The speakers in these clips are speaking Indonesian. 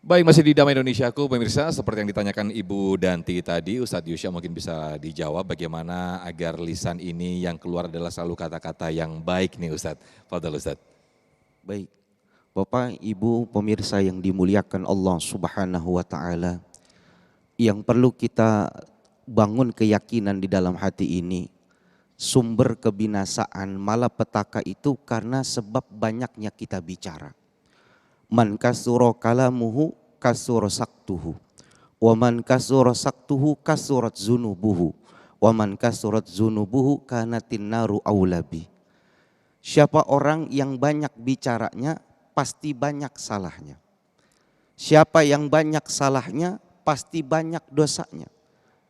Baik, masih di Damai Indonesiaku, pemirsa, seperti yang ditanyakan Ibu Danti tadi, Ustadz Yusya mungkin bisa dijawab bagaimana agar lisan ini yang keluar adalah selalu kata-kata yang baik nih Ustadz. Fadhal Ustadz. Baik, Bapak, Ibu, pemirsa yang dimuliakan Allah Subhanahu wa Ta'ala, yang perlu kita bangun keyakinan di dalam hati ini, sumber kebinasaan malapetaka itu karena sebab banyaknya kita bicara. Man kasuro kalamuhu kasuro saktuhu, wa man kasuro saktuhu kasurat zunubuhu, wa man kasurat zunubuhu kanatin naru aulabi. Siapa orang yang banyak bicaranya, pasti banyak salahnya. Siapa yang banyak salahnya, pasti banyak dosanya.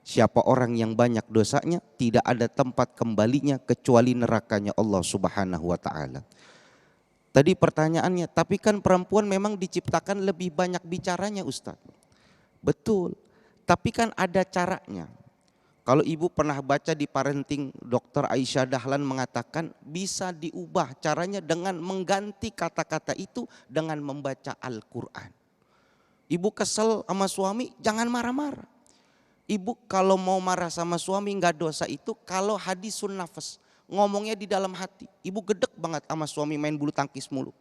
Siapa orang yang banyak dosanya, tidak ada tempat kembalinya kecuali nerakanya Allah Subhanahu wa Ta'ala. Tadi pertanyaannya, tapi kan perempuan memang diciptakan lebih banyak bicaranya, Ustaz. Betul, tapi kan ada caranya. Kalau ibu pernah baca di parenting, Dr. Aisyah Dahlan mengatakan bisa diubah caranya dengan mengganti kata-kata itu dengan membaca Al-Quran. Ibu kesel sama suami, jangan marah-marah. Ibu kalau mau marah sama suami nggak dosa itu kalau hadisun nafas, ngomongnya di dalam hati. Ibu gedek banget sama suami main bulu tangkis mulu.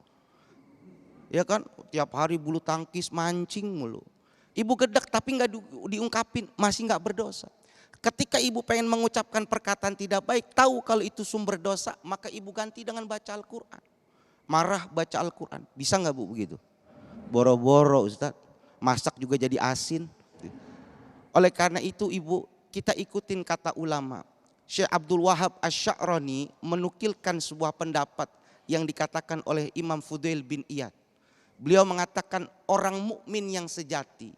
Ya kan, tiap hari bulu tangkis mancing mulu. Ibu gedek tapi nggak diungkapin, masih nggak berdosa. Ketika ibu pengen mengucapkan perkataan tidak baik, tahu kalau itu sumber dosa, maka ibu ganti dengan baca Al-Quran. Marah baca Al-Quran, bisa nggak Bu begitu? Boro-boro Ustaz, masak juga jadi asin. Oleh karena itu ibu, kita ikutin kata ulama. Syekh Abdul Wahab Asy-Sya'rani menukilkan sebuah pendapat yang dikatakan oleh Imam Fudail bin Iyad. Beliau mengatakan orang mukmin yang sejati,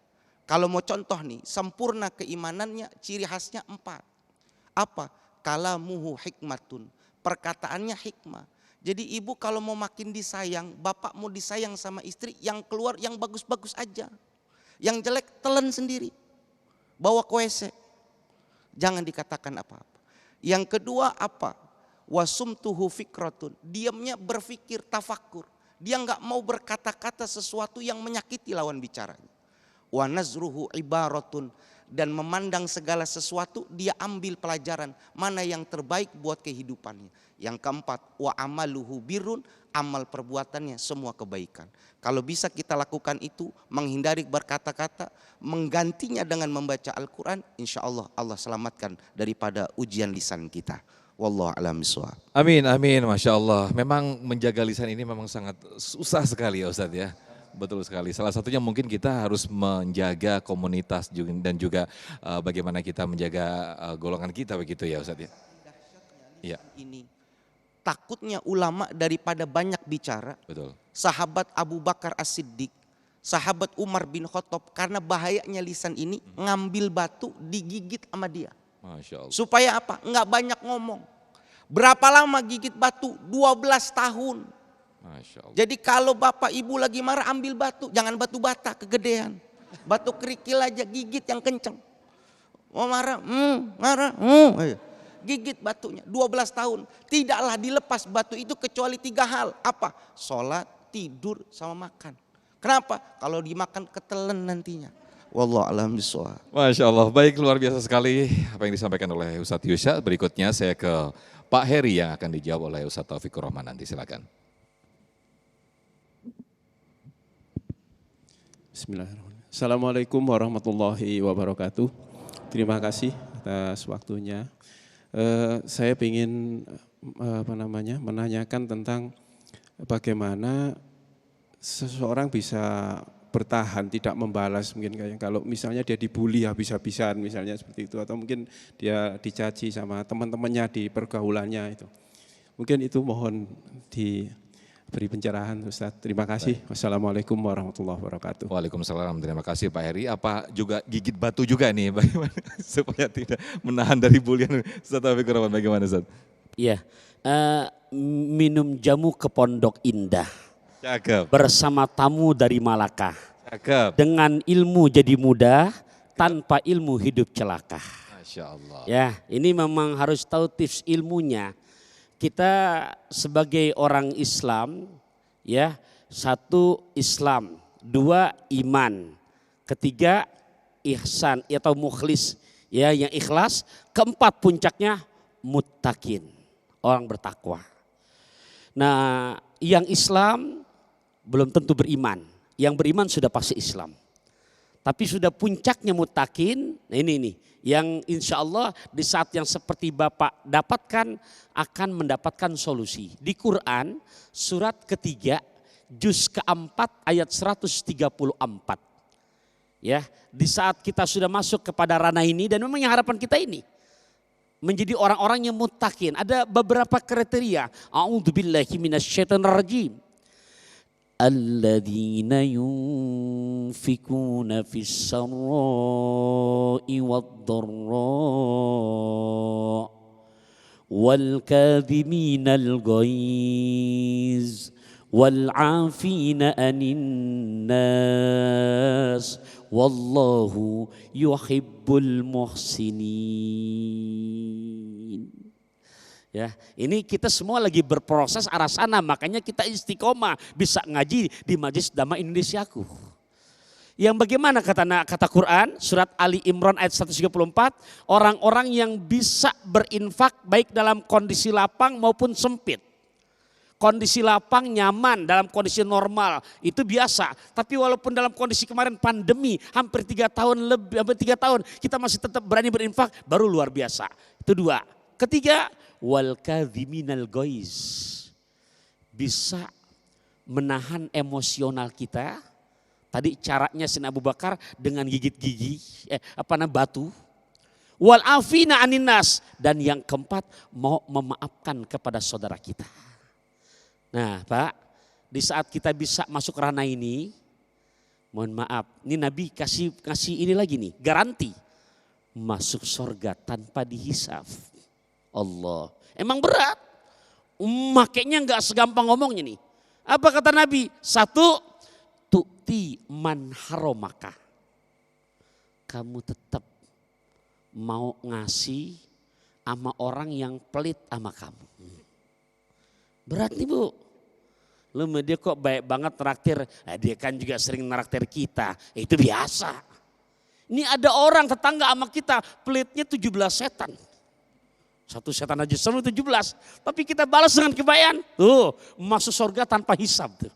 kalau mau contoh nih, sempurna keimanannya, ciri khasnya 4. Apa? Kalamuhu hikmatun, perkataannya hikmah. Jadi ibu kalau mau makin disayang, bapak mau disayang sama istri, yang keluar yang bagus-bagus aja. Yang jelek telan sendiri, bawa ke WC. Jangan dikatakan apa-apa. Yang kedua apa? Wasumtuhu fikratun, diamnya berpikir, tafakur. Dia nggak mau berkata-kata sesuatu yang menyakiti lawan bicaranya. Wa nazruhu ibaratun, dan memandang segala sesuatu dia ambil pelajaran mana yang terbaik buat kehidupannya. Yang keempat, wa amaluhu birrun, amal perbuatannya semua kebaikan. Kalau bisa kita lakukan itu, menghindari berkata-kata, menggantinya dengan membaca Al-Quran, insya Allah Allah selamatkan daripada ujian lisan kita. Wallahu a'lam bishawab. Amin, amin, Masya Allah. Memang menjaga lisan ini memang sangat susah sekali ya Ustadz ya. Betul sekali. Salah satunya mungkin kita harus menjaga komunitas dan juga bagaimana kita menjaga golongan kita begitu ya Ustadz ya. Iya. Ini takutnya ulama daripada banyak bicara. Betul. Sahabat Abu Bakar As-Siddiq, sahabat Umar bin Khattab, karena bahayanya lisan ini ngambil batu digigit sama dia. Masya Allah. Supaya apa? Enggak banyak ngomong. Berapa lama gigit batu? 12 tahun. Masya Allah. Jadi kalau bapak ibu lagi marah ambil batu, jangan batu bata kegedean. Batu kerikil aja, gigit yang kenceng. Mau marah, ayo. Gigit batunya 12 tahun. Tidaklah dilepas batu itu kecuali 3 hal. Apa? Sholat, tidur, sama makan. Kenapa? Kalau dimakan ketelan nantinya. Wallahu a'lam bishawab. Masya Allah, baik, luar biasa sekali apa yang disampaikan oleh Ustadz Yusya. Berikutnya saya ke Pak Heri yang akan dijawab oleh Ustadz Taufikur Rahman nanti, silakan. Bismillahirrahmanirrahim. Assalamualaikum warahmatullahi wabarakatuh. Terima kasih atas waktunya. Saya ingin menanyakan tentang bagaimana seseorang bisa bertahan tidak membalas, mungkin kayak kalau misalnya dia dibully habis-habisan misalnya seperti itu, atau mungkin dia dicaci sama teman-temannya di pergaulannya itu. Mungkin itu mohon diberi pencerahan Ustaz. Terima kasih. Wassalamualaikum warahmatullahi wabarakatuh. Waalaikumsalam, terima kasih Pak Heri. Apa juga gigit batu juga nih bagaimana supaya tidak menahan dari bulian Ustaz Taufikur Rahman, bagaimana Ustaz? Iya, minum jamu ke Pondok Indah. Cakep. Bersama tamu dari Malaka. Cakep. Dengan ilmu jadi mudah, tanpa ilmu hidup celaka. Masya Allah. Ya, ini memang harus tahu tips ilmunya. Kita sebagai orang Islam, ya, satu Islam, dua iman, ketiga ihsan atau mukhlis, ya yang ikhlas, keempat puncaknya muttaqin, orang bertakwa. Nah, yang Islam belum tentu beriman, yang beriman sudah pasti Islam. Tapi sudah puncaknya muttaqin, nah ini nih, yang insya Allah di saat yang seperti Bapak dapatkan akan mendapatkan solusi. Di Quran surat ketiga juz keempat ayat 134. Ya, di saat kita sudah masuk kepada ranah ini dan memang harapan kita ini menjadi orang-orang yang muttaqin, ada beberapa kriteria. A'udzubillahi minasyaitonirrajim. الذين ينفقون في السراء والضراء والكاظمين الغيظ والعافين عن الناس والله يحب المحسنين. Ya, ini kita semua lagi berproses arah sana, makanya kita istiqomah bisa ngaji di Majelis Dhamma Indonesiaku. Yang bagaimana kata Quran surat Ali Imran ayat 134, orang-orang yang bisa berinfak baik dalam kondisi lapang maupun sempit. Kondisi lapang nyaman dalam kondisi normal itu biasa, tapi walaupun dalam kondisi kemarin pandemi hampir 3 tahun lebih, hampir 3 tahun kita masih tetap berani berinfak, baru luar biasa. Itu dua. Ketiga, wal kadhiminal ghaiz, bisa menahan emosional kita. Tadi caranya Sayyidina Abu Bakar dengan gigit gigi batu. Wal afina anin nas, dan yang keempat mau memaafkan kepada saudara kita. Nah, Pak, di saat kita bisa masuk ranah ini, mohon maaf, ini Nabi kasih ini lagi nih, garansi masuk surga tanpa dihisab. Allah, emang berat. Makanya nggak segampang ngomongnya nih. Apa kata Nabi? Satu, tu'ti man haromaka. Kamu tetap mau ngasih sama orang yang pelit sama kamu. Berat nih Bu. Lu dia kok baik banget traktir. Nah, dia kan juga sering traktir kita. Itu biasa. Ini ada orang tetangga sama kita pelitnya 17 setan. Satu setan aja sama 17. Tapi kita balas dengan kebaikan. Tuh, masuk surga tanpa hisab tuh.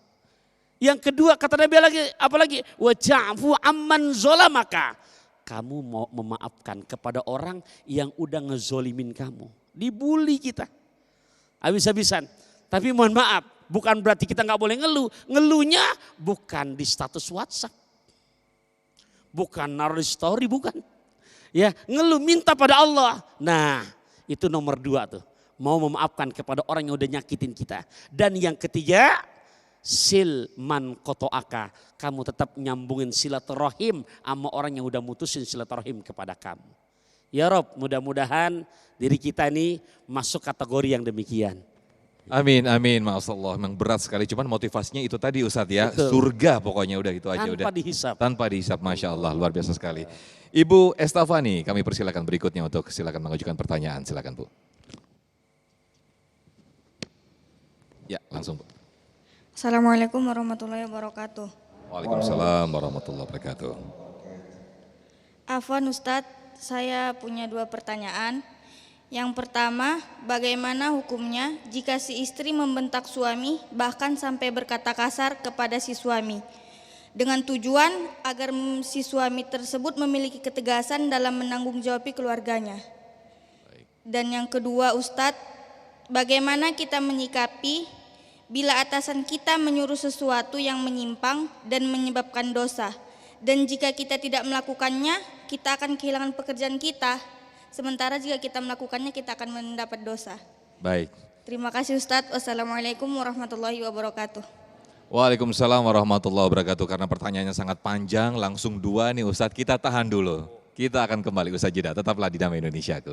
Yang kedua kata Nabi lagi, apalagi waja'fu amman zolamaka. Kamu mau memaafkan kepada orang yang udah ngezolimin kamu. Dibully kita. Habis-habisan. Tapi mohon maaf, bukan berarti kita nggak boleh ngeluh. Ngeluhnya bukan di status WhatsApp. Bukan naruh story, bukan. Ya, ngeluh minta pada Allah. Nah, itu nomor 2 tuh. Mau memaafkan kepada orang yang udah nyakitin kita. Dan yang ketiga, sil man kotoaka. Kamu tetap nyambungin silaturahim sama orang yang udah mutusin silaturahim kepada kamu. Ya Rob, mudah-mudahan diri kita ini masuk kategori yang demikian. Amin, amin, maafallah. Memang berat sekali, cuman motivasinya itu tadi Ustadz ya. Betul. Surga pokoknya udah gitu aja. Tanpa dihisap. Tanpa dihisap, Masya Allah, luar biasa sekali. Ibu Estafani, kami persilakan berikutnya untuk silakan mengajukan pertanyaan, silakan Bu. Ya, langsung Bu. Assalamualaikum warahmatullahi wabarakatuh. Waalaikumsalam warahmatullahi wabarakatuh. Afwan Ustadz, saya punya 2 pertanyaan. Yang pertama, bagaimana hukumnya jika si istri membentak suami bahkan sampai berkata kasar kepada si suami dengan tujuan agar si suami tersebut memiliki ketegasan dalam menanggung jawab keluarganya. Dan yang kedua Ustadz, bagaimana kita menyikapi bila atasan kita menyuruh sesuatu yang menyimpang dan menyebabkan dosa, dan jika kita tidak melakukannya kita akan kehilangan pekerjaan kita. Sementara jika kita melakukannya kita akan mendapat dosa. Baik. Terima kasih Ustadz. Wassalamualaikum warahmatullahi wabarakatuh. Waalaikumsalam warahmatullahi wabarakatuh. Karena pertanyaannya sangat panjang, langsung 2 nih Ustadz, kita tahan dulu. Kita akan kembali usai jeda, tetaplah di Dhamma Indonesiaku.